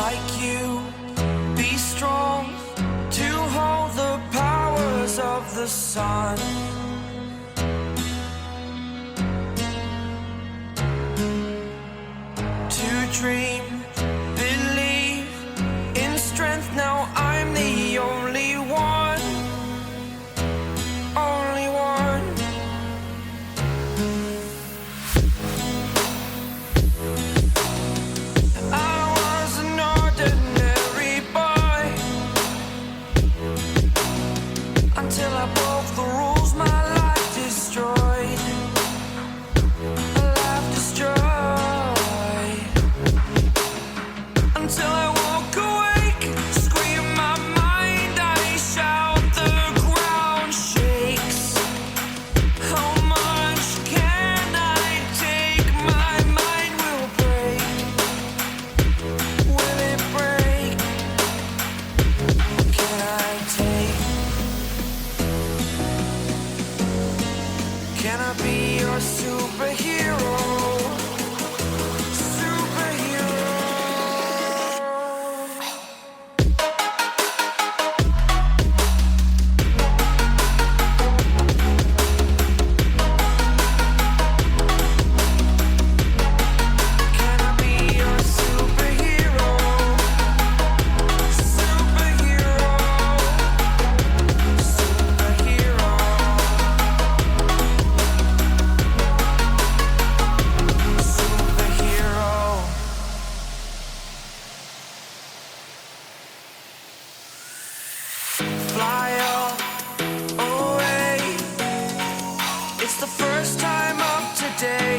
like you, be strong to hold the powers of the sun. To dream, believe in strength, now I'm the only one, only one. I was an ordinary boy until I broke the rules, my life destroyed, a life destroyed. Until I woke awake, scream my mind, I shout, the ground shakes. How much can I take? My mind will break. Will it break? What can I take? Can I be your superhero? Fly away. It's the first time of today.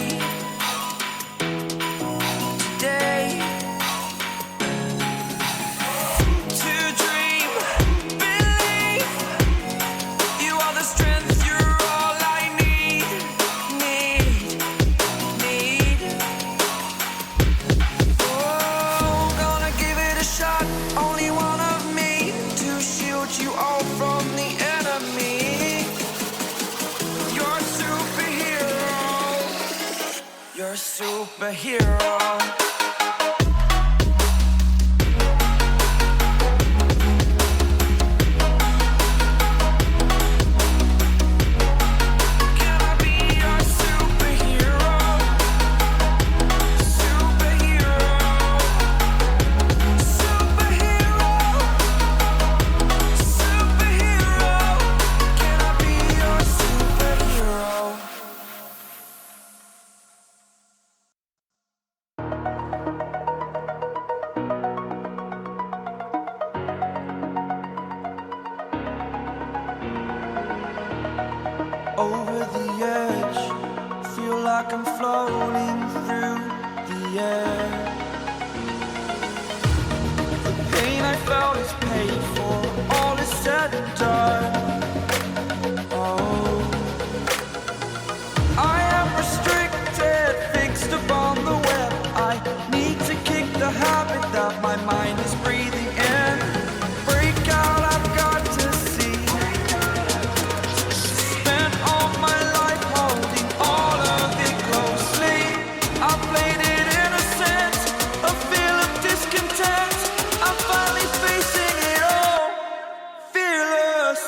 Today. To dream, believe. You are the strength, you're all I need. Oh, gonna give it a shot. Only one of me to shield you all from the enemy. You're a superhero. You're a superhero. Can I be your superhero? Superhero. Superhero. Superhero. Can I be your superhero? Over the edge, feel like I'm floating through the air. The pain I felt is paid for, all is said and done. Oh, I am restricted, fixed upon the web. I need to kick the habit that my mind is breathing in. Break out, I've got to see. Spent all my life holding all of it closely. I played it innocent, a feel of discontent. I'm finally facing it all, fearless.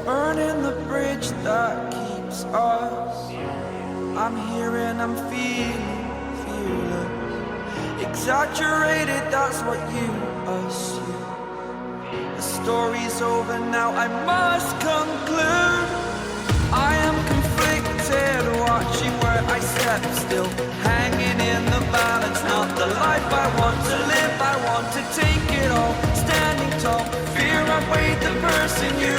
Burning the bridge that keeps us. I'm here and I'm feeling fearless. Exaggerated, that's what you assume. The story's over now, I must conclude. I am conflicted, watching where I step still, hanging in the balance. Not the life I want to live, I want to take it all. Standing tall, fear I weighed the person you